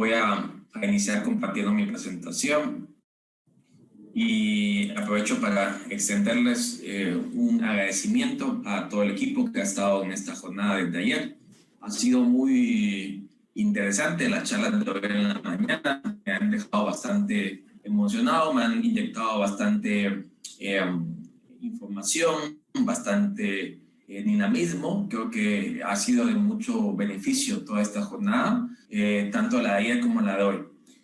voy a iniciar compartiendo mi presentación y aprovecho para extenderles un agradecimiento a todo el equipo que ha estado en esta jornada desde ayer. Ha sido muy interesante las charlas de hoy en la mañana, me han dejado bastante emocionado, me han inyectado bastante información, bastante dinamismo. Creo que ha sido de mucho beneficio toda esta jornada, tanto la de ayer como la de hoy.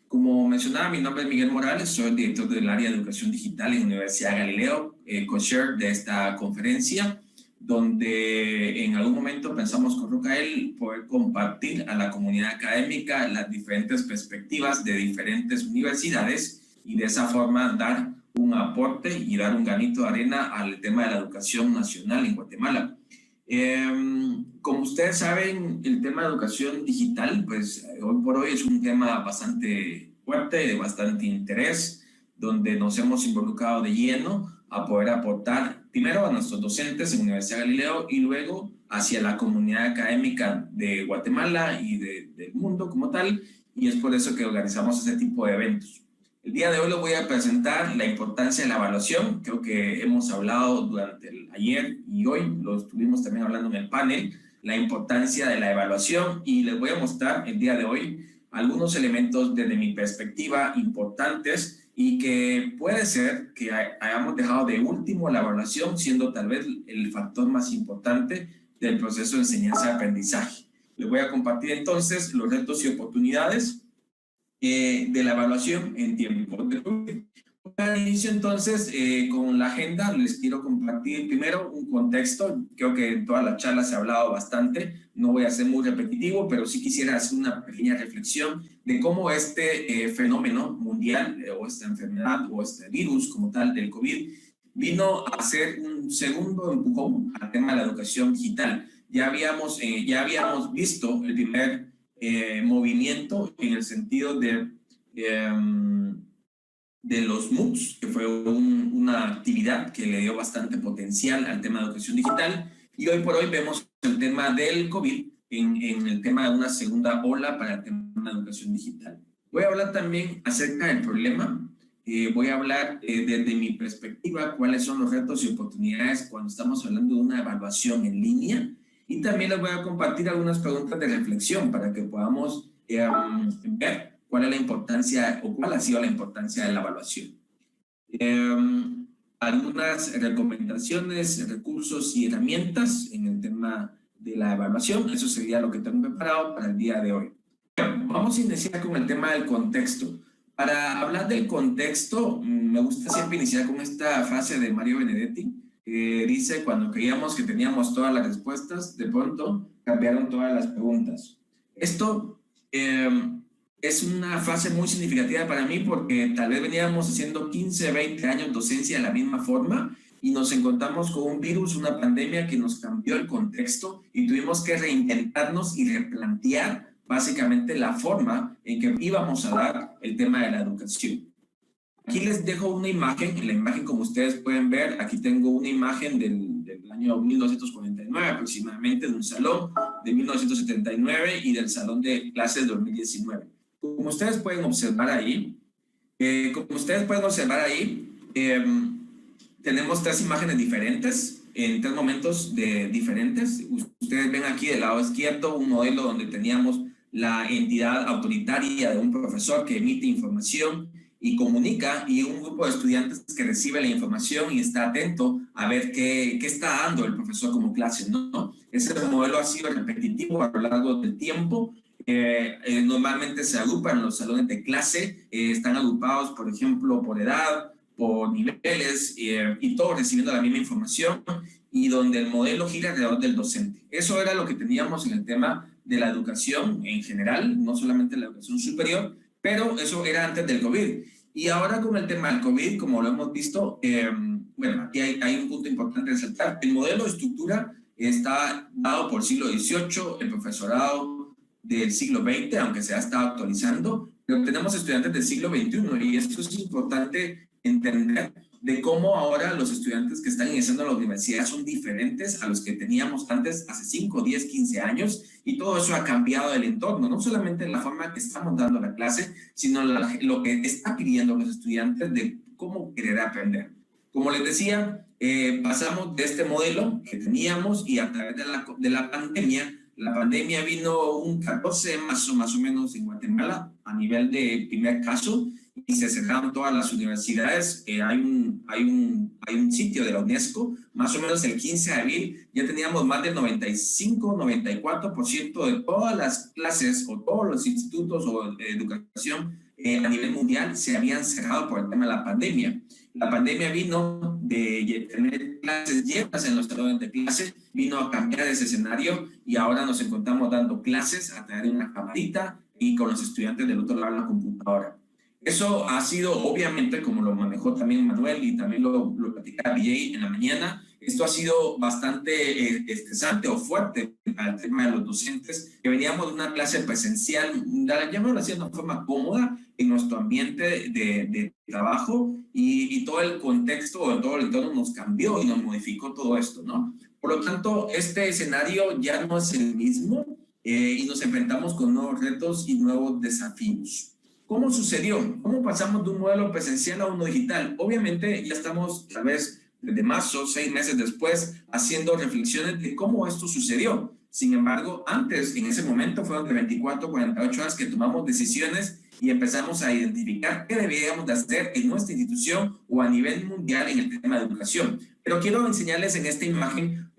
Como mencionaba, mi nombre es Miguel Morales, soy el director del área de educación digital en la Universidad Galileo, co-chair de esta conferencia, donde en algún momento pensamos con Rocael poder compartir a la comunidad académica las diferentes perspectivas de diferentes universidades y de esa forma dar un aporte y dar un granito de arena al tema de la educación nacional en Guatemala. Como ustedes saben, el tema de educación digital, pues hoy por hoy es un tema bastante fuerte, de bastante interés, donde nos hemos involucrado de lleno a poder aportar primero a nuestros docentes en la Universidad Galileo y luego hacia la comunidad académica de Guatemala y del mundo como tal, y es por eso que organizamos este tipo de eventos. El día de hoy les voy a presentar la importancia de la evaluación. Creo que hemos hablado durante ayer y hoy, lo estuvimos también hablando en el panel, la importancia de la evaluación, y les voy a mostrar el día de hoy algunos elementos desde mi perspectiva importantes y que puede ser que hayamos dejado de último la evaluación, siendo tal vez el factor más importante del proceso de enseñanza-aprendizaje. Les voy a compartir entonces los retos y oportunidades de la evaluación en tiempo de COVID. Para inicio entonces con la agenda, les quiero compartir primero un contexto. Creo que en todas las charlas se ha hablado bastante, no voy a ser muy repetitivo, pero sí quisiera hacer una pequeña reflexión de cómo este fenómeno mundial o esta enfermedad o este virus como tal del COVID vino a ser un segundo empujón al tema de la educación digital. Ya habíamos visto el primer movimiento en el sentido de los MOOCs, que fue una actividad que le dio bastante potencial al tema de educación digital, y hoy por hoy vemos el tema del COVID en el tema de una segunda ola para el tema de educación digital. Voy a hablar también acerca del problema, voy a hablar desde mi perspectiva cuáles son los retos y oportunidades cuando estamos hablando de una evaluación en línea, y también les voy a compartir algunas preguntas de reflexión para que podamos ver cuál es la importancia o cuál ha sido la importancia de la evaluación. Algunas recomendaciones, recursos y herramientas en el tema de la evaluación. Eso sería lo que tengo preparado para el día de hoy. Bueno, vamos a iniciar con el tema del contexto. Para hablar del contexto, me gusta siempre iniciar con esta frase de Mario Benedetti, que dice: cuando creíamos que teníamos todas las respuestas, de pronto cambiaron todas las preguntas. Esto es una frase muy significativa para mí porque tal vez veníamos haciendo 15, 20 años docencia de la misma forma y nos encontramos con un virus, una pandemia que nos cambió el contexto y tuvimos que reinventarnos y replantear básicamente la forma en que íbamos a dar el tema de la educación. Aquí les dejo una imagen, en la imagen como ustedes pueden ver, aquí tengo una imagen del año 1949 aproximadamente, de un salón de 1979 y del salón de clases de 2019. Como ustedes pueden observar ahí, tenemos tres imágenes diferentes, en tres momentos diferentes. Ustedes ven aquí del lado izquierdo un modelo donde teníamos la entidad autoritaria de un profesor que emite información y comunica, y un grupo de estudiantes que recibe la información y está atento a ver qué está dando el profesor como clase, ¿no? Ese modelo ha sido repetitivo a lo largo del tiempo. Normalmente se agrupan los salones de clase, están agrupados, por ejemplo, por edad, por niveles, y todos recibiendo la misma información, y donde el modelo gira alrededor del docente. Eso era lo que teníamos en el tema de la educación en general, no solamente la educación superior, pero eso era antes del COVID. Y ahora con el tema del COVID, como lo hemos visto, bueno, aquí hay un punto importante de resaltar. El modelo de estructura está dado por siglo XVIII, el profesorado del siglo XX, aunque se ha estado actualizando, pero tenemos estudiantes del siglo XXI, y esto es importante entender de cómo ahora los estudiantes que están ingresando a la universidad son diferentes a los que teníamos antes, hace 5, 10, 15 años, y todo eso ha cambiado el entorno, no solamente en la forma que estamos dando la clase, sino lo que está pidiendo los estudiantes de cómo querer aprender. Como les decía, pasamos de este modelo que teníamos y a través de la pandemia vino un 14 de marzo más o menos en Guatemala a nivel de primer caso y se cerraron todas las universidades. Hay un sitio de la UNESCO, más o menos el 15 de abril ya teníamos más del 95-94% de todas las clases o todos los institutos o de educación a nivel mundial se habían cerrado por el tema de la pandemia. La pandemia vino de tener clases llenas en los salones de clase, vino a cambiar ese escenario y ahora nos encontramos dando clases a través de una camarita y con los estudiantes del otro lado de la computadora. Eso ha sido, obviamente, como lo manejó también Manuel y también lo platicaba BJ en la mañana, esto ha sido bastante estresante o fuerte al tema de los docentes, que veníamos de una clase presencial, llamémoslo así de una forma cómoda, en nuestro ambiente de trabajo y todo el contexto o todo el entorno nos cambió y nos modificó todo esto, ¿no? Por lo tanto, este escenario ya no es el mismo y nos enfrentamos con nuevos retos y nuevos desafíos. ¿Cómo sucedió? ¿Cómo pasamos de un modelo presencial a uno digital? Obviamente ya estamos tal vez desde marzo, 6 meses después, haciendo reflexiones de cómo esto sucedió. Sin embargo, antes, en ese momento, fueron de 24 a 48 horas que tomamos decisiones y empezamos a identificar qué deberíamos de hacer en nuestra institución o a nivel mundial en el tema de educación. Pero quiero enseñarles en esta imagen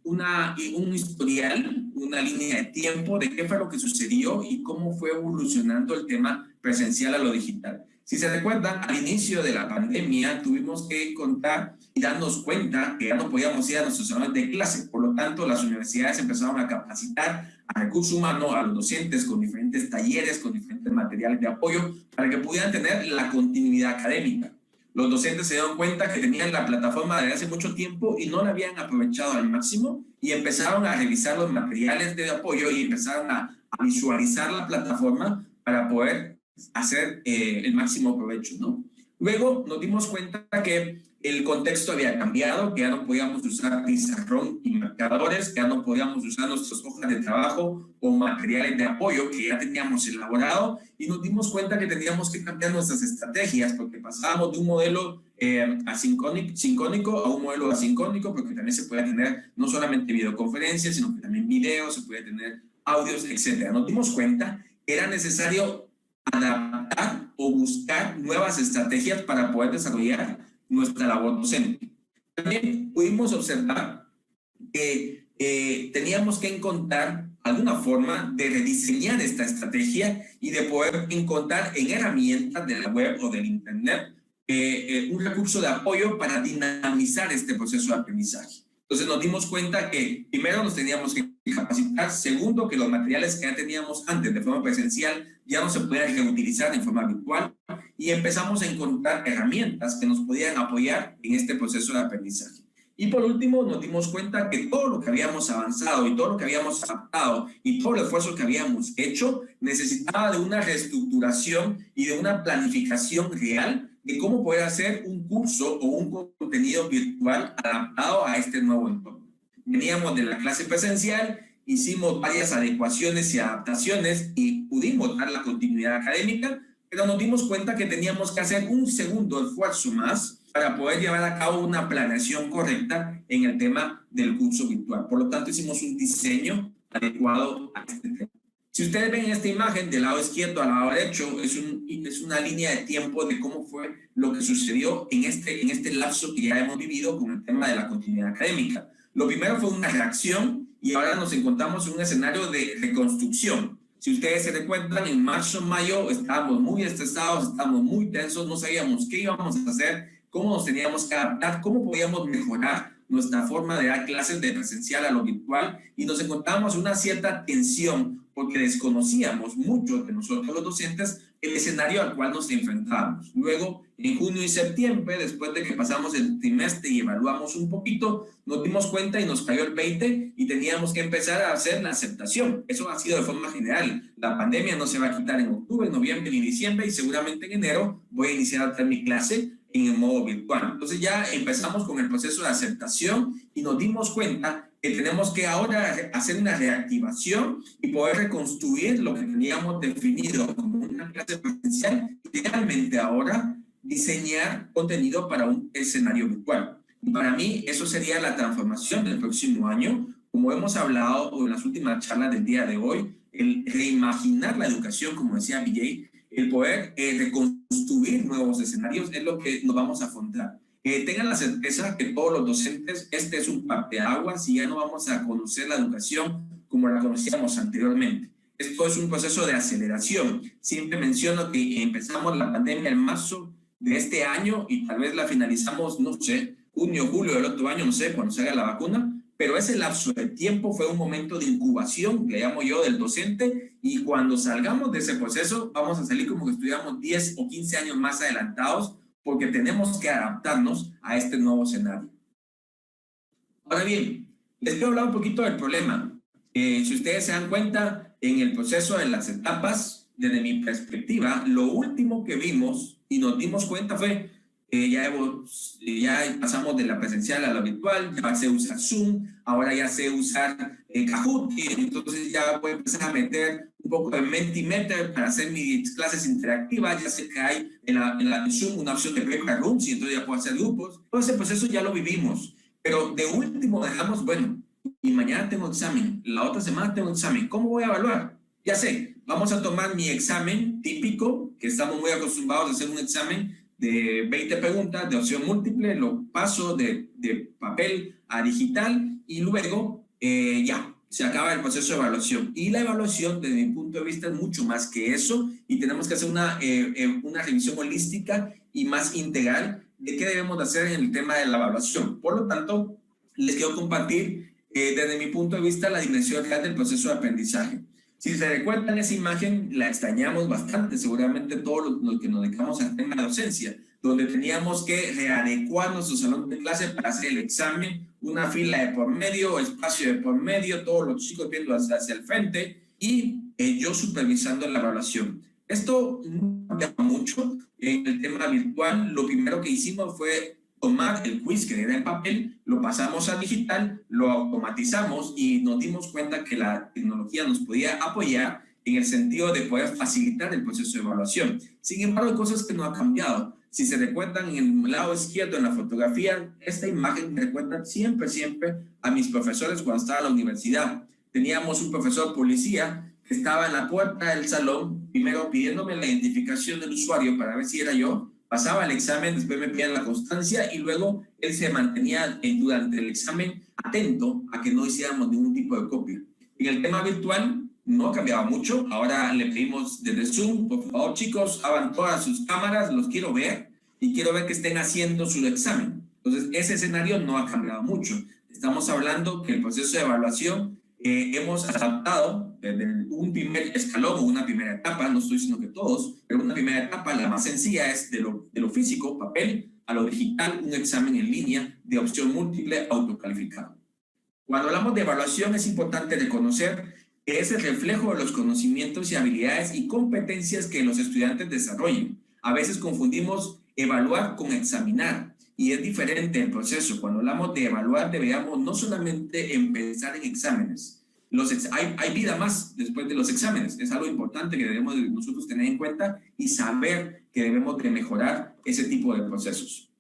un historial, una línea de tiempo de qué fue lo que sucedió y cómo fue evolucionando el tema presencial a lo digital. Si se recuerdan, al inicio de la pandemia tuvimos que contar y darnos cuenta que ya no podíamos ir a nuestros salones de clase. Por lo tanto, las universidades empezaron a capacitar a recursos humanos, a los docentes con diferentes talleres, con diferentes materiales de apoyo para que pudieran tener la continuidad académica. Los docentes se dieron cuenta que tenían la plataforma desde hace mucho tiempo y no la habían aprovechado al máximo y empezaron a revisar los materiales de apoyo y empezaron a visualizar la plataforma para poder hacer el máximo provecho, ¿no? Luego nos dimos cuenta que el contexto había cambiado, que ya no podíamos usar pizarrón y marcadores, que ya no podíamos usar nuestras hojas de trabajo o materiales de apoyo que ya teníamos elaborado y nos dimos cuenta que teníamos que cambiar nuestras estrategias porque pasábamos de un modelo sincrónico a un modelo asincrónico porque también se puede tener no solamente videoconferencias, sino que también videos, se puede tener audios, etc. Nos dimos cuenta que era necesario adaptar o buscar nuevas estrategias para poder desarrollar nuestra labor docente. También pudimos observar que teníamos que encontrar alguna forma de rediseñar esta estrategia y de poder encontrar en herramientas de la web o del internet un recurso de apoyo para dinamizar este proceso de aprendizaje. Entonces nos dimos cuenta que primero nos teníamos que capacitar, segundo que los materiales que ya teníamos antes de forma presencial ya no se podían reutilizar en forma virtual y empezamos a encontrar herramientas que nos podían apoyar en este proceso de aprendizaje. Y por último nos dimos cuenta que todo lo que habíamos avanzado y todo lo que habíamos adaptado y todo el esfuerzo que habíamos hecho necesitaba de una reestructuración y de una planificación real de cómo poder hacer un curso o un contenido virtual adaptado a este nuevo entorno. Veníamos de la clase presencial, hicimos varias adecuaciones y adaptaciones y pudimos dar la continuidad académica, pero nos dimos cuenta que teníamos que hacer un segundo esfuerzo más para poder llevar a cabo una planeación correcta en el tema del curso virtual. Por lo tanto, hicimos un diseño adecuado a este tema. Si ustedes ven esta imagen del lado izquierdo al lado derecho, es una línea de tiempo de cómo fue lo que sucedió en este lapso que ya hemos vivido con el tema de la continuidad académica. Lo primero fue una reacción y ahora nos encontramos en un escenario de reconstrucción. Si ustedes se recuerdan, en marzo, mayo estábamos muy estresados, estábamos muy tensos, no sabíamos qué íbamos a hacer, cómo nos teníamos que adaptar, cómo podíamos mejorar nuestra forma de dar clases de presencial a lo virtual y nos encontramos en una cierta tensión porque desconocíamos muchos de nosotros los docentes el escenario al cual nos enfrentábamos. Luego, en junio y septiembre, después de que pasamos el trimestre y evaluamos un poquito, nos dimos cuenta y nos cayó el 20 y teníamos que empezar a hacer la aceptación. Eso ha sido de forma general. La pandemia no se va a quitar en octubre, noviembre ni diciembre y seguramente en enero voy a iniciar otra mi clase en el modo virtual. Entonces ya empezamos con el proceso de aceptación y nos dimos cuenta que tenemos que ahora hacer una reactivación y poder reconstruir lo que teníamos definido como una clase presencial y realmente ahora diseñar contenido para un escenario virtual. Y para mí eso sería la transformación del próximo año, como hemos hablado en las últimas charlas del día de hoy, el reimaginar la educación, como decía Vijay, el poder reconstruir nuevos escenarios es lo que nos vamos a afrontar. Tengan la certeza que todos los docentes, este es un parteaguas y ya no vamos a conocer la educación como la conocíamos anteriormente. Esto es un proceso de aceleración. Siempre menciono que empezamos la pandemia en marzo de este año y tal vez la finalizamos, no sé, junio, julio del otro año, no sé, cuando se haga la vacuna, pero ese lapso de tiempo fue un momento de incubación, le llamo yo, del docente, y cuando salgamos de ese proceso vamos a salir como que estuviéramos 10 o 15 años más adelantados porque tenemos que adaptarnos a este nuevo escenario. Ahora bien, les quiero hablar un poquito del problema. Si ustedes se dan cuenta, en el proceso de las etapas, desde mi perspectiva, lo último que vimos y nos dimos cuenta fue ya pasamos de la presencial a la virtual, ya sé usar Zoom, ahora ya sé usar Kahoot, y entonces ya voy a empezar a meter un poco de Mentimeter para hacer mis clases interactivas, ya sé que hay en la Zoom una opción de breakout rooms y entonces ya puedo hacer grupos. Todo ese proceso ya lo vivimos, pero de último dejamos, bueno, y mañana tengo examen, la otra semana tengo examen, ¿cómo voy a evaluar? Ya sé, vamos a tomar mi examen típico, que estamos muy acostumbrados a hacer un examen de 20 preguntas de opción múltiple, lo paso de papel a digital y luego ya, se acaba el proceso de evaluación. Y la evaluación, desde mi punto de vista, es mucho más que eso y tenemos que hacer una revisión holística y más integral de qué debemos de hacer en el tema de la evaluación. Por lo tanto, les quiero compartir desde mi punto de vista la dimensión real del proceso de aprendizaje. Si se recuerdan esa imagen, la extrañamos bastante, seguramente todos los que nos dedicamos al tema de docencia, donde teníamos que readecuar nuestro salón de clase para hacer el examen, una fila de por medio, espacio de por medio, todos los chicos viendo hacia el frente y yo supervisando la evaluación. Esto no cambia mucho en el tema virtual. Lo primero que hicimos fue tomar el quiz que era en papel, lo pasamos a digital, lo automatizamos y nos dimos cuenta que la tecnología nos podía apoyar en el sentido de poder facilitar el proceso de evaluación. Sin embargo, hay cosas que no han cambiado. Si se recuerdan en el lado izquierdo en la fotografía, esta imagen me recuerda siempre a mis profesores cuando estaba en la universidad. Teníamos un profesor policía que estaba en la puerta del salón, primero pidiéndome la identificación del usuario para ver si era yo, pasaba el examen, después me pedían la constancia y luego él se mantenía durante el examen atento a que no hiciéramos ningún tipo de copia. En el tema virtual no cambiaba mucho. Ahora le pedimos desde Zoom, por favor chicos, abran todas sus cámaras, los quiero ver y quiero ver que estén haciendo su examen. Entonces ese escenario no ha cambiado mucho. Estamos hablando que el proceso de evaluación hemos adaptado desde un primer escalón o una primera etapa, no estoy diciendo que todos, pero una primera etapa, la más sencilla, es de lo físico, papel, a lo digital, un examen en línea de opción múltiple autocalificado. Cuando hablamos de evaluación es importante reconocer que es el reflejo de los conocimientos y habilidades y competencias que los estudiantes desarrollen. A veces confundimos evaluar con examinar y es diferente el proceso. Cuando hablamos de evaluar deberíamos no solamente pensar en exámenes. Hay vida más después de los exámenes. Es algo importante que debemos nosotros tener en cuenta y saber que debemos de mejorar ese tipo de procesos.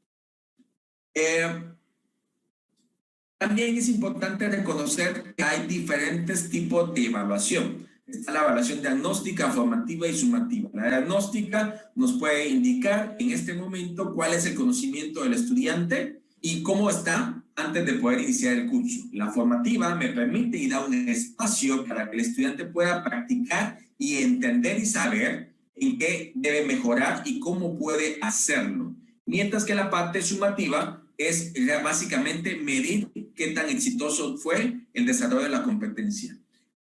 También es importante reconocer que hay diferentes tipos de evaluación. Está la evaluación diagnóstica, formativa y sumativa. La diagnóstica nos puede indicar en este momento cuál es el conocimiento del estudiante y cómo está antes de poder iniciar el curso. La formativa me permite y da un espacio para que el estudiante pueda practicar y entender y saber en qué debe mejorar y cómo puede hacerlo. Mientras que la parte sumativa es básicamente medir qué tan exitoso fue el desarrollo de la competencia.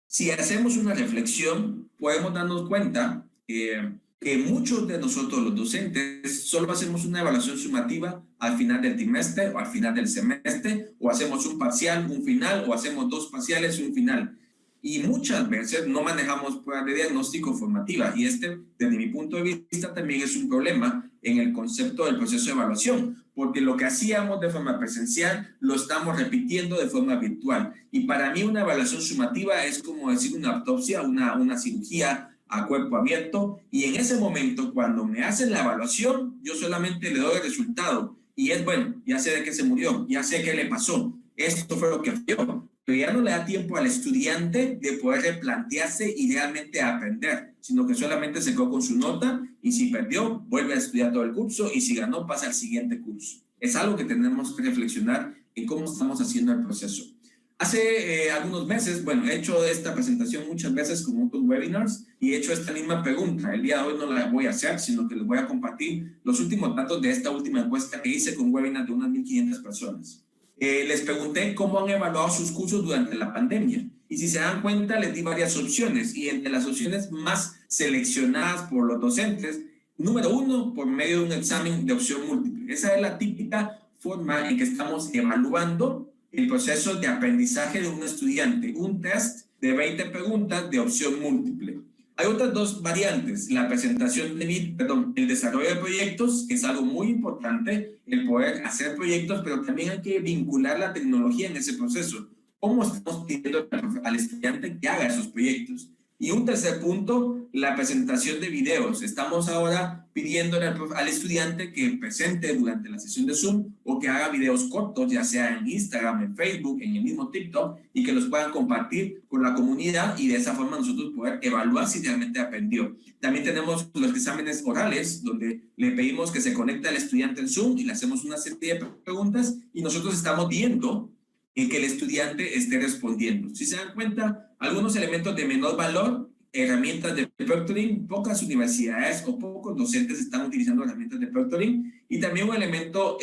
Si hacemos una reflexión, podemos darnos cuenta que muchos de nosotros los docentes solo hacemos una evaluación sumativa al final del trimestre o al final del semestre, o hacemos un parcial, un final, o hacemos dos parciales y un final. y muchas veces no manejamos pruebas de diagnóstico formativa. Y desde mi punto de vista, también es un problema en el concepto del proceso de evaluación, porque lo que hacíamos de forma presencial lo estamos repitiendo de forma virtual. Y para mí una evaluación sumativa es como decir una autopsia, una cirugía a cuerpo abierto, y en ese momento cuando me hacen la evaluación yo solamente le doy el resultado y es bueno, ya sé de qué se murió, ya sé qué le pasó, esto fue lo que falló, pero ya no le da tiempo al estudiante de poder replantearse y realmente aprender, sino que solamente se quedó con su nota y si perdió vuelve a estudiar todo el curso y si ganó pasa al siguiente curso. Es algo que tenemos que reflexionar en cómo estamos haciendo el proceso. Hace algunos meses, bueno, he hecho esta presentación muchas veces con otros webinars y he hecho esta misma pregunta. El día de hoy no la voy a hacer, sino que les voy a compartir los últimos datos de esta última encuesta que hice con webinars de unas 1,500 personas. Les pregunté cómo han evaluado sus cursos durante la pandemia y si se dan cuenta les di varias opciones y entre las opciones más seleccionadas por los docentes, número 1, por medio de un examen de opción múltiple. Esa es la típica forma en que estamos evaluando el proceso de aprendizaje de un estudiante, un test de 20 preguntas de opción múltiple. Hay otras dos variantes, la presentación el desarrollo de proyectos, que es algo muy importante, el poder hacer proyectos, pero también hay que vincular la tecnología en ese proceso. ¿Cómo estamos pidiendo al estudiante que haga esos proyectos? Y un tercer punto, la presentación de videos. Estamos ahora pidiéndole al estudiante que presente durante la sesión de Zoom o que haga videos cortos, ya sea en Instagram, en Facebook, en el mismo TikTok, y que los puedan compartir con la comunidad y de esa forma nosotros poder evaluar si realmente aprendió. También tenemos los exámenes orales, donde le pedimos que se conecte al estudiante en Zoom y le hacemos una serie de preguntas y nosotros estamos viendo en que el estudiante esté respondiendo. Si se dan cuenta, algunos elementos de menor valor, herramientas de proctoring, pocas universidades o pocos docentes están utilizando herramientas de proctoring, y también un elemento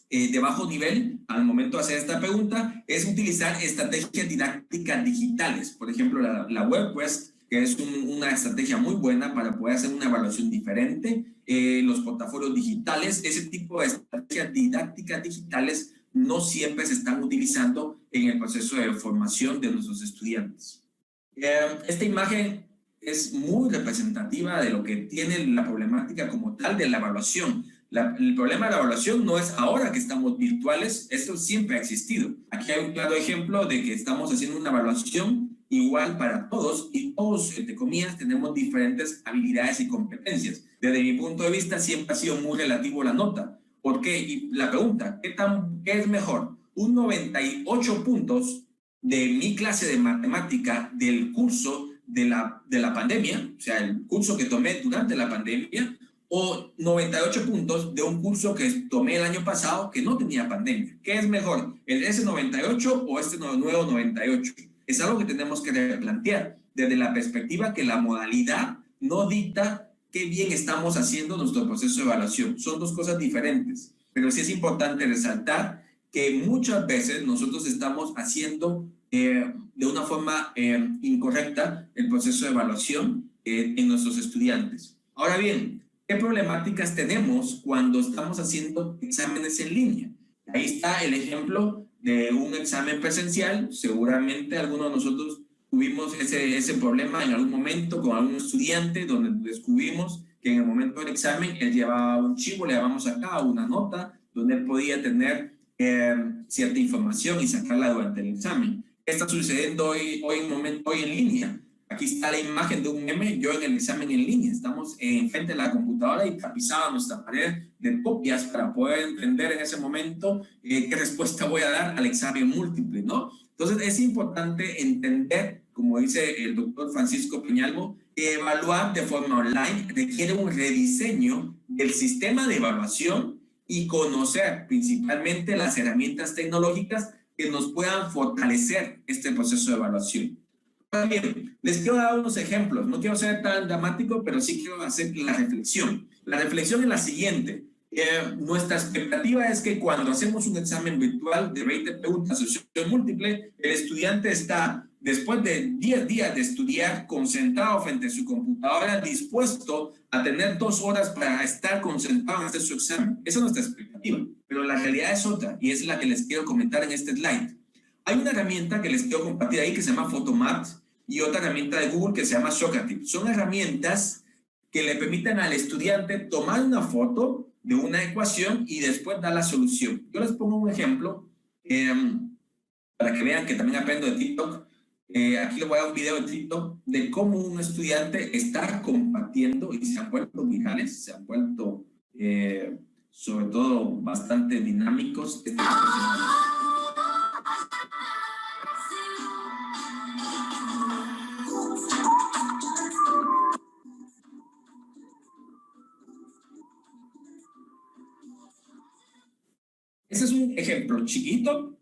de bajo nivel al momento de hacer esta pregunta es utilizar estrategias didácticas digitales. Por ejemplo, la WebQuest, que es una estrategia muy buena para poder hacer una evaluación diferente, los portafolios digitales, ese tipo de estrategias didácticas digitales no siempre se están utilizando en el proceso de formación de nuestros estudiantes. Esta imagen es muy representativa de lo que tiene la problemática como tal de la evaluación. El problema de la evaluación no es ahora que estamos virtuales, esto siempre ha existido. Aquí hay un claro ejemplo de que estamos haciendo una evaluación igual para todos y todos, entre comillas, tenemos diferentes habilidades y competencias. Desde mi punto de vista siempre ha sido muy relativo la nota. ¿Por qué? Y la pregunta, ¿qué es mejor? Un 98 puntos de mi clase de matemática del curso de la pandemia, o sea, el curso que tomé durante la pandemia, o 98 puntos de un curso que tomé el año pasado que no tenía pandemia. ¿Qué es mejor? ¿Ese 98 o este nuevo 98? Es algo que tenemos que replantear desde la perspectiva que la modalidad no dicta qué bien estamos haciendo nuestro proceso de evaluación. Son dos cosas diferentes, pero sí es importante resaltar que muchas veces nosotros estamos haciendo de una forma incorrecta el proceso de evaluación en nuestros estudiantes. Ahora bien, ¿qué problemáticas tenemos cuando estamos haciendo exámenes en línea? Ahí está el ejemplo de un examen presencial. Seguramente algunos de nosotros tuvimos ese problema en algún momento con algún estudiante donde descubrimos que en el momento del examen él llevaba un chivo, le llamamos acá, una nota, donde él podía tener cierta información y sacarla durante el examen. ¿Qué está sucediendo hoy en línea? Aquí está la imagen de un meme, yo en el examen en línea. Estamos enfrente de la computadora y tapizada nuestra pared de copias para poder entender en ese momento qué respuesta voy a dar al examen múltiple, ¿no? Entonces es importante entender, como dice el doctor Francisco Peñalvo, que evaluar de forma online requiere un rediseño del sistema de evaluación y conocer principalmente las herramientas tecnológicas que nos puedan fortalecer este proceso de evaluación. Bien, les quiero dar unos ejemplos. No quiero ser tan dramático, pero sí quiero hacer la reflexión. La reflexión es la siguiente. Nuestra expectativa es que cuando hacemos un examen virtual de 20 preguntas de opción múltiple, el estudiante está, después de 10 días de estudiar, concentrado frente a su computadora, dispuesto a tener 2 horas para estar concentrado en hacer su examen. Esa es nuestra expectativa, pero la realidad es otra y es la que les quiero comentar en este slide. Hay una herramienta que les quiero compartir ahí que se llama Photomat y otra herramienta de Google que se llama Socrative. Son herramientas que le permiten al estudiante tomar una foto de una ecuación y después dar la solución. Yo les pongo un ejemplo para que vean que también aprendo de TikTok. Aquí les voy a dar un video de TikTok de cómo un estudiante está compartiendo y se han vuelto virales, se han vuelto sobre todo bastante dinámicos. Ese es un ejemplo chiquito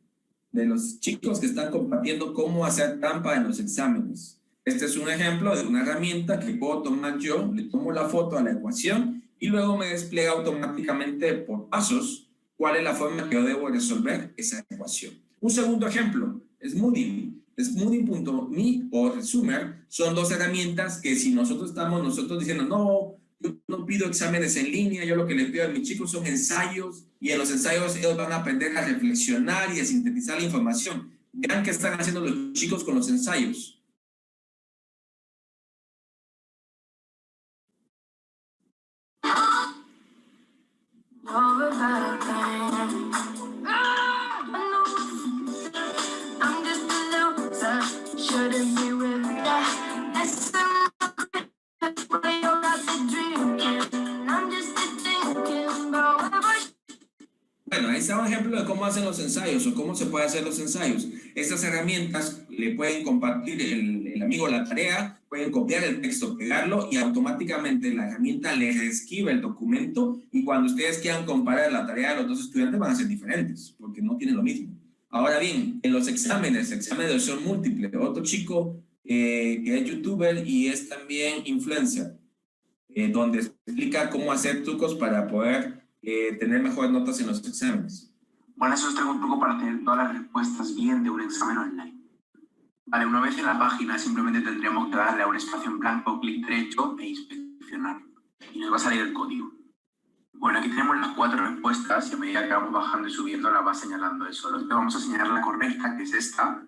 de los chicos que están compartiendo cómo hacer trampa en los exámenes. Este es un ejemplo de una herramienta que puedo tomar yo, le tomo la foto a la ecuación y luego me despliega automáticamente por pasos cuál es la forma que yo debo resolver esa ecuación. Un segundo ejemplo, Smoothie. Smoothie.me o Resumer son dos herramientas que si nosotros estamos diciendo no, yo no pido exámenes en línea, yo lo que les pido a mis chicos son ensayos y en los ensayos ellos van a aprender a reflexionar y a sintetizar la información. Vean qué están haciendo los chicos con los ensayos. Bueno, ahí está un ejemplo de cómo hacen los ensayos o cómo se puede hacer los ensayos. Estas herramientas le pueden compartir el amigo la tarea, pueden copiar el texto, pegarlo y automáticamente la herramienta le reescribe el documento y cuando ustedes quieran comparar la tarea de los dos estudiantes van a ser diferentes porque no tienen lo mismo. Ahora bien, en los exámenes de opción múltiple, otro chico que es youtuber y es también influencer, donde explica cómo hacer trucos para poder tener mejores notas en los exámenes. Bueno, eso os traigo un truco para tener todas las respuestas bien de un examen online. Vale, una vez en la página simplemente tendríamos que darle a un espacio en blanco, clic derecho e inspeccionar. Y nos va a salir el código. Bueno, aquí tenemos las 4 respuestas y a medida que vamos bajando y subiendo la va señalando eso. Luego vamos a señalar la correcta, que es esta,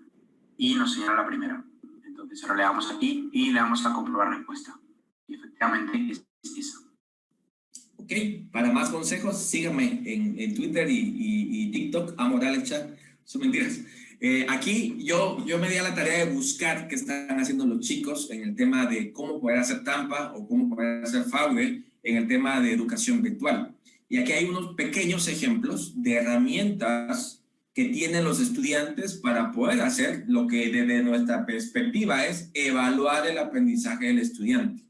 y nos señala la primera. Entonces ahora le damos aquí y le damos a comprobar respuesta. Y efectivamente es esa. Ok, para más consejos, síganme en Twitter y TikTok, @moraleschat, son mentiras. Aquí yo me di a la tarea de buscar qué están haciendo los chicos en el tema de cómo poder hacer trampa o cómo poder hacer fraude en el tema de educación virtual. Y aquí hay unos pequeños ejemplos de herramientas que tienen los estudiantes para poder hacer lo que desde nuestra perspectiva es evaluar el aprendizaje del estudiante.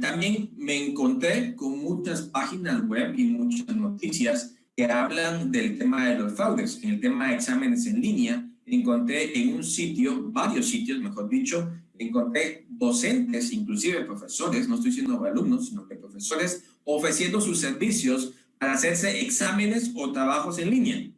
También me encontré con muchas páginas web y muchas noticias que hablan del tema de los fraudes. En el tema de exámenes en línea, encontré en un sitio, varios sitios, mejor dicho, encontré docentes, inclusive profesores, no estoy diciendo alumnos, sino que profesores, ofreciendo sus servicios para hacerse exámenes o trabajos en línea.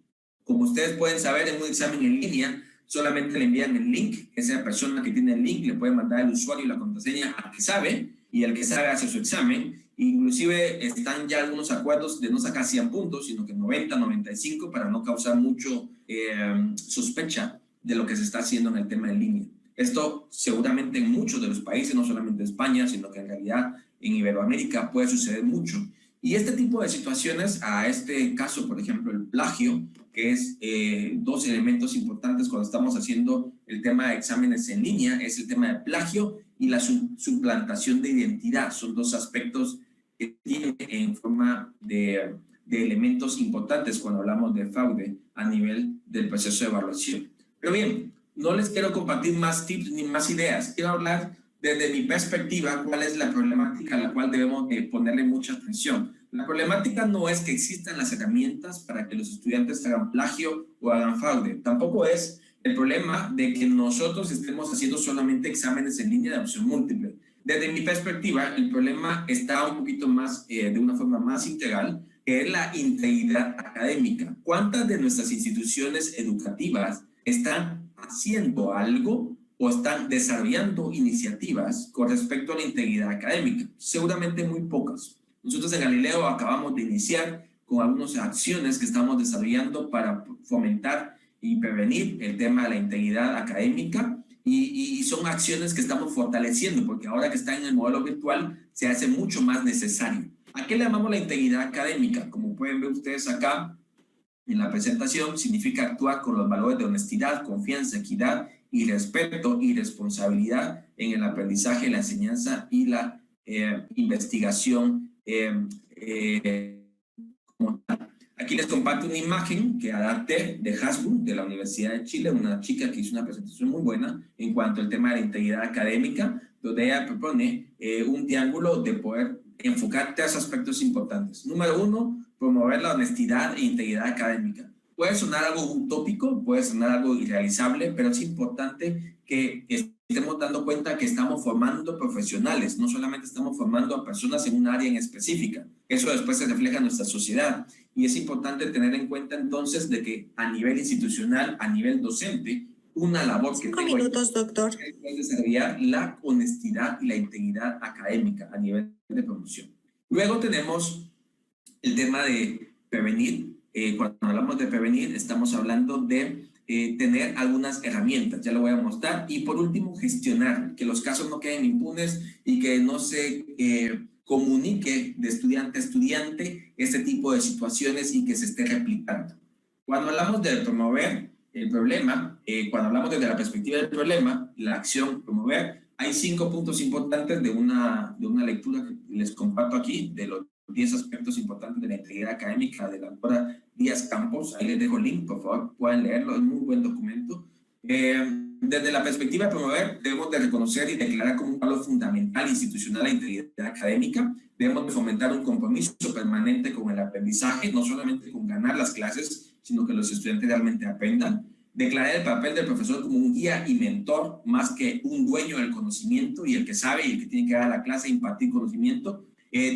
Como ustedes pueden saber, en un examen en línea, solamente le envían el link, esa persona que tiene el link le puede mandar el usuario y la contraseña al que sabe, y el que sabe hace su examen. Inclusive están ya algunos acuerdos de no sacar 100 puntos, sino que 90, 95 para no causar mucho sospecha de lo que se está haciendo en el tema en línea. Esto seguramente en muchos de los países, no solamente España, sino que en realidad en Iberoamérica puede suceder mucho. Y este tipo de situaciones, a este caso, por ejemplo, el plagio, que es dos elementos importantes cuando estamos haciendo el tema de exámenes en línea, es el tema de plagio y la suplantación de identidad. Son dos aspectos que tienen en forma de elementos importantes cuando hablamos de fraude a nivel del proceso de evaluación. Pero bien, no les quiero compartir más tips ni más ideas. Quiero hablar desde mi perspectiva cuál es la problemática a la cual debemos ponerle mucha atención. La problemática no es que existan las herramientas para que los estudiantes hagan plagio o hagan fraude. Tampoco es el problema de que nosotros estemos haciendo solamente exámenes en línea de opción múltiple. Desde mi perspectiva, el problema está un poquito más, de una forma más integral, que es la integridad académica. ¿Cuántas de nuestras instituciones educativas están haciendo algo o están desarrollando iniciativas con respecto a la integridad académica? Seguramente muy pocas. Nosotros en Galileo acabamos de iniciar con algunas acciones que estamos desarrollando para fomentar y prevenir el tema de la integridad académica y son acciones que estamos fortaleciendo porque ahora que está en el modelo virtual se hace mucho más necesario. ¿A qué le llamamos la integridad académica? Como pueden ver ustedes acá en la presentación, significa actuar con los valores de honestidad, confianza, equidad y respeto y responsabilidad en el aprendizaje, la enseñanza y la investigación como tal. Aquí les comparto una imagen que adapté de Hasbro, de la Universidad de Chile, una chica que hizo una presentación muy buena en cuanto al tema de la integridad académica, donde ella propone un triángulo de poder enfocar tres aspectos importantes. Número uno, promover la honestidad e integridad académica. Puede sonar algo utópico, puede sonar algo irrealizable, pero es importante que estemos dando cuenta que estamos formando profesionales, no solamente estamos formando a personas en un área en específica. Eso después se refleja en nuestra sociedad y es importante tener en cuenta entonces de que a nivel institucional, a nivel docente, una labor que 5 minutos, doctor. Es desarrollar la honestidad y la integridad académica a nivel de promoción. Luego tenemos el tema de prevenir. Cuando hablamos de prevenir, estamos hablando de tener algunas herramientas, ya lo voy a mostrar. Y por último, gestionar, que los casos no queden impunes y que no se comunique de estudiante a estudiante este tipo de situaciones y que se esté replicando. Cuando hablamos de promover el problema, cuando hablamos desde la perspectiva del problema, la acción promover, hay 5 puntos importantes de una lectura que les comparto aquí, de los 10 aspectos importantes de la integridad académica de la doctora Díaz Campos. Ahí les dejo el link, por favor, pueden leerlo, es un muy buen documento. Desde la perspectiva de promover, debemos de reconocer y declarar como un valor fundamental institucional la integridad académica. Debemos de fomentar un compromiso permanente con el aprendizaje, no solamente con ganar las clases, sino que los estudiantes realmente aprendan. Declarar el papel del profesor como un guía y mentor, más que un dueño del conocimiento y el que sabe y el que tiene que dar la clase e impartir conocimiento.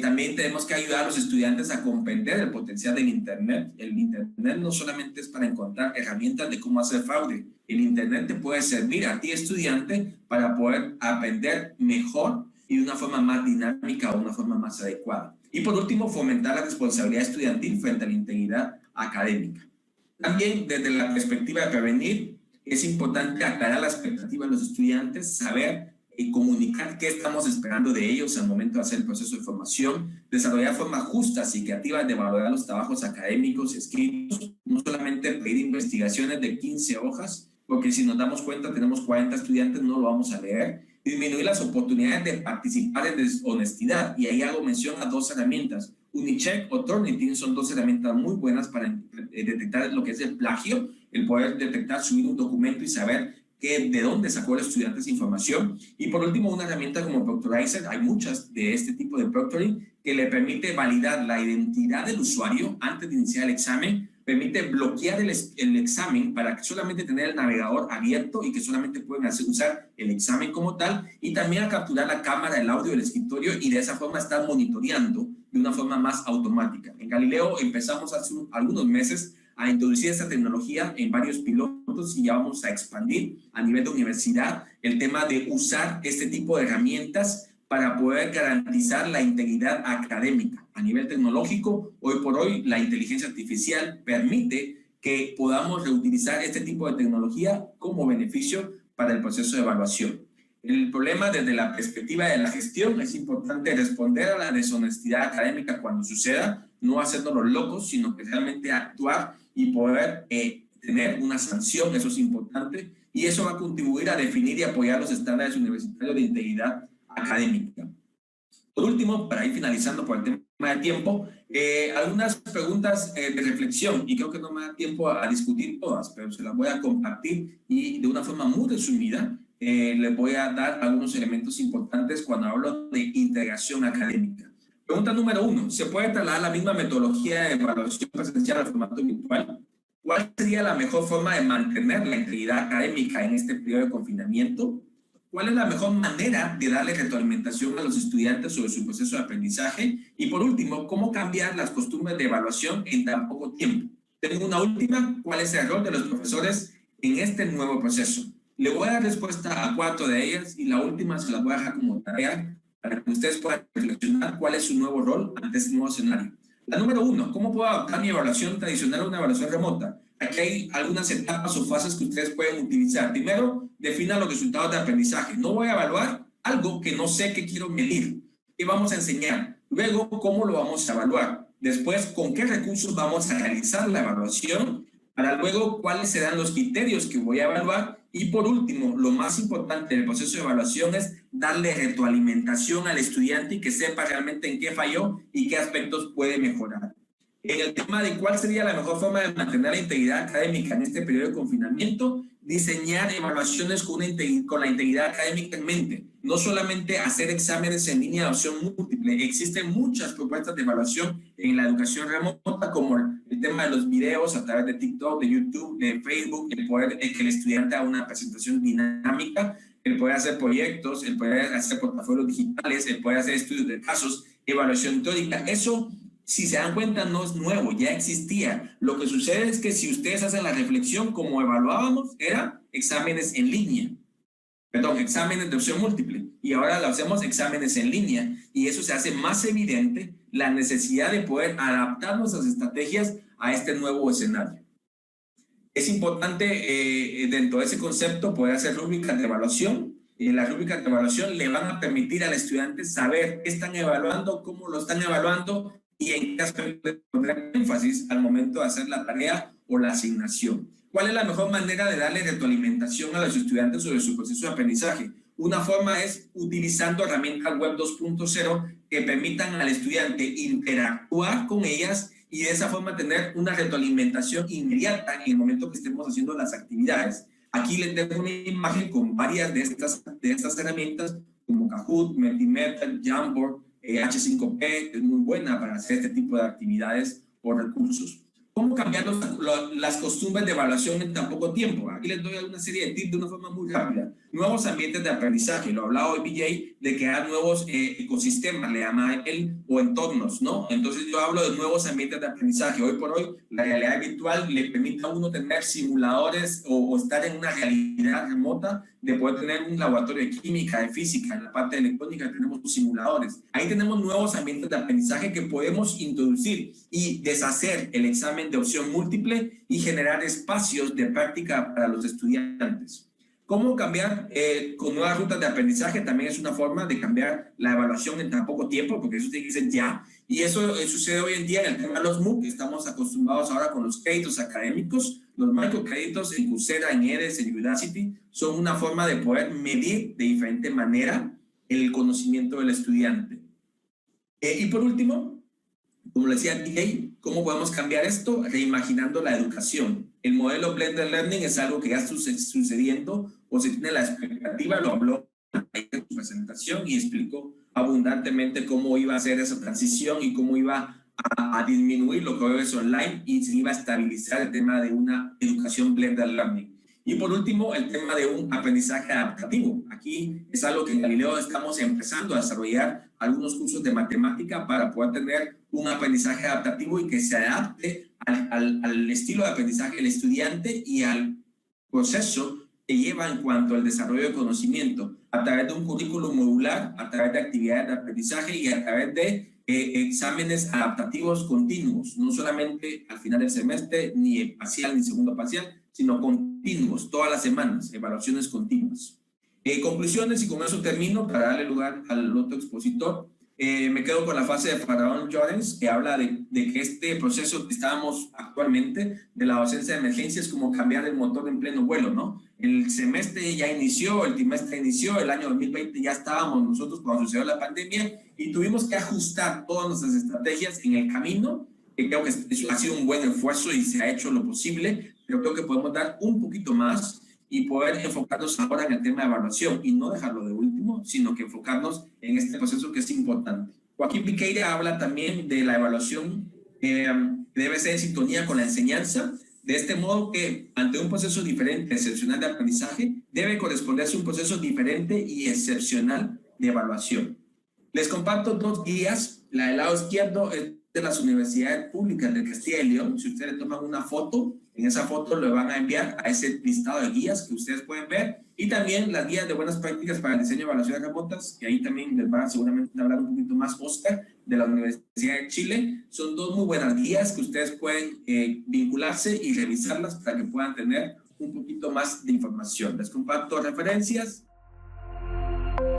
También tenemos que ayudar a los estudiantes a comprender el potencial del Internet. El Internet no solamente es para encontrar herramientas de cómo hacer fraude. El Internet te puede servir a ti, estudiante, para poder aprender mejor y de una forma más dinámica o una forma más adecuada. Y por último, fomentar la responsabilidad estudiantil frente a la integridad académica. También desde la perspectiva de prevenir, es importante aclarar la expectativa de los estudiantes, saber y comunicar qué estamos esperando de ellos al momento de hacer el proceso de formación, desarrollar formas justas y creativas de valorar los trabajos académicos escritos, no solamente pedir investigaciones de 15 hojas, porque si nos damos cuenta tenemos 40 estudiantes, no lo vamos a leer. Disminuir las oportunidades de participar en deshonestidad, y ahí hago mención a 2 herramientas. Unicheck o Turnitin son 2 herramientas muy buenas para detectar lo que es el plagio, el poder detectar, subir un documento y saber de dónde sacó el estudiante esa información. Y por último, una herramienta como Proctorizer, hay muchas de este tipo de proctoring, que le permite validar la identidad del usuario antes de iniciar el examen, permite bloquear el examen para que solamente tener el navegador abierto y que solamente pueden usar el examen como tal, y también a capturar la cámara, el audio del escritorio y de esa forma estar monitoreando de una forma más automática. En Galileo empezamos hace algunos meses a introducir esta tecnología en varios pilotos y ya vamos a expandir a nivel de universidad el tema de usar este tipo de herramientas para poder garantizar la integridad académica. A nivel tecnológico, hoy por hoy, la inteligencia artificial permite que podamos reutilizar este tipo de tecnología como beneficio para el proceso de evaluación. El problema desde la perspectiva de la gestión es importante responder a la deshonestidad académica cuando suceda, no hacernos los locos, sino que realmente actuar y poder tener una sanción, eso es importante, y eso va a contribuir a definir y apoyar los estándares universitarios de integridad académica. Por último, para ir finalizando por el tema de tiempo, algunas preguntas de reflexión, y creo que no me da tiempo a discutir todas, pero se las voy a compartir y de una forma muy resumida les voy a dar algunos elementos importantes cuando hablo de integración académica. Pregunta número 1, ¿se puede trasladar la misma metodología de evaluación presencial al formato virtual? ¿Cuál sería la mejor forma de mantener la integridad académica en este periodo de confinamiento? ¿Cuál es la mejor manera de darle retroalimentación a los estudiantes sobre su proceso de aprendizaje? Y por último, ¿cómo cambiar las costumbres de evaluación en tan poco tiempo? Tengo una última, ¿cuál es el rol de los profesores en este nuevo proceso? Le voy a dar respuesta a 4 de ellas y la última se las voy a dejar como tarea para que ustedes puedan reflexionar cuál es su nuevo rol ante este nuevo escenario. La número 1, ¿cómo puedo adaptar mi evaluación tradicional a una evaluación remota? aquí hay algunas etapas o fases que ustedes pueden utilizar. Primero, definan los resultados de aprendizaje. No voy a evaluar algo que no sé que quiero medir. ¿Qué vamos a enseñar? Luego, ¿cómo lo vamos a evaluar? Después, ¿con qué recursos vamos a realizar la evaluación? Para luego, ¿cuáles serán los criterios que voy a evaluar? Y por último, lo más importante del proceso de evaluación es darle retroalimentación al estudiante y que sepa realmente en qué falló y qué aspectos puede mejorar. En el tema de cuál sería la mejor forma de mantener la integridad académica en este periodo de confinamiento, diseñar evaluaciones con la integridad académica en mente. No solamente hacer exámenes en línea de opción múltiple. Existen muchas propuestas de evaluación en la educación remota, como el tema de los videos a través de TikTok, de YouTube, de Facebook, el poder que el estudiante haga una presentación dinámica, el poder hacer proyectos, el poder hacer portafolios digitales, el poder hacer estudios de casos, evaluación teórica. Eso, si se dan cuenta, no es nuevo, ya existía. Lo que sucede es que si ustedes hacen la reflexión, como evaluábamos, era exámenes en línea. Perdón, exámenes de opción múltiple. Y ahora lo hacemos exámenes en línea. Y eso se hace más evidente la necesidad de poder adaptar nuestras estrategias a este nuevo escenario. Es importante dentro de ese concepto poder hacer rúbricas de evaluación. Las rúbricas de evaluación le van a permitir al estudiante saber qué están evaluando, cómo lo están evaluando y en qué aspecto poner énfasis al momento de hacer la tarea o la asignación. ¿Cuál es la mejor manera de darle retroalimentación a los estudiantes sobre su proceso de aprendizaje? Una forma es utilizando herramientas web 2.0 que permitan al estudiante interactuar con ellas y de esa forma tener una retroalimentación inmediata en el momento que estemos haciendo las actividades. Aquí les dejo una imagen con varias de estas herramientas como Kahoot, Mentimeter, Jamboard, H5P, es muy buena para hacer este tipo de actividades o recursos. ¿Cómo cambiar las costumbres de evaluación en tan poco tiempo? Aquí les doy una serie de tips de una forma muy rápida. Nuevos ambientes de aprendizaje. Lo hablaba hoy BJ de crear nuevos ecosistemas, le llama él, o entornos, ¿no? Entonces yo hablo de nuevos ambientes de aprendizaje. Hoy por hoy la realidad virtual le permite a uno tener simuladores o estar en una realidad remota de poder tener un laboratorio de química, de física, en la parte electrónica tenemos simuladores. Ahí tenemos nuevos ambientes de aprendizaje que podemos introducir y deshacer el examen de opción múltiple y generar espacios de práctica para los estudiantes. ¿Cómo cambiar con nuevas rutas de aprendizaje? También es una forma de cambiar la evaluación en tan poco tiempo, porque eso tiene que ser ya. Y eso sucede hoy en día en el tema de los MOOC. Estamos acostumbrados ahora con los créditos académicos. Los microcréditos en Coursera, en edX, en Udacity, son una forma de poder medir de diferente manera el conocimiento del estudiante. Y por último, como le decía DJ, ¿cómo podemos cambiar esto? Reimaginando la educación. El modelo Blended Learning es algo que ya está sucediendo o se tiene la expectativa, lo habló en su presentación y explicó abundantemente cómo iba a ser esa transición y cómo iba a disminuir lo que hoy es online y se iba a estabilizar el tema de una educación Blended Learning. Y por último, el tema de un aprendizaje adaptativo. Aquí es algo que en Galileo estamos empezando a desarrollar algunos cursos de matemática para poder tener un aprendizaje adaptativo y que se adapte al estilo de aprendizaje del estudiante y al proceso que lleva en cuanto al desarrollo de conocimiento a través de un currículum modular, a través de actividades de aprendizaje y a través de exámenes adaptativos continuos, no solamente al final del semestre, ni parcial ni segundo parcial, sino continuos, todas las semanas, evaluaciones continuas. Conclusiones, y con eso termino para darle lugar al otro expositor. Me quedo con la fase de Faraón Llorens, que habla de que este proceso que estábamos actualmente de la docencia de emergencia es como cambiar el motor en pleno vuelo, ¿no? El semestre ya inició, el trimestre inició, el año 2020 ya estábamos nosotros cuando sucedió la pandemia y tuvimos que ajustar todas nuestras estrategias en el camino, que creo que eso ha sido un buen esfuerzo y se ha hecho lo posible, pero creo que podemos dar un poquito más y poder enfocarnos ahora en el tema de evaluación y no dejarlo de último, sino que enfocarnos en este proceso que es importante. Joaquín Piqueira habla también de la evaluación que debe ser en sintonía con la enseñanza, de este modo que ante un proceso diferente, excepcional de aprendizaje, debe corresponderse un proceso diferente y excepcional de evaluación. Les comparto dos guías. La del lado izquierdo es de las universidades públicas de Castilla y León. Si ustedes toman una foto, en esa foto le van a enviar a ese listado de guías que ustedes pueden ver Y también las guías de buenas prácticas para el diseño de evaluaciones remotas, que ahí también les va seguramente a hablar un poquito más Oscar, de la Universidad de Chile. Son dos muy buenas guías que ustedes pueden vincularse y revisarlas para que puedan tener un poquito más de información. Les comparto referencias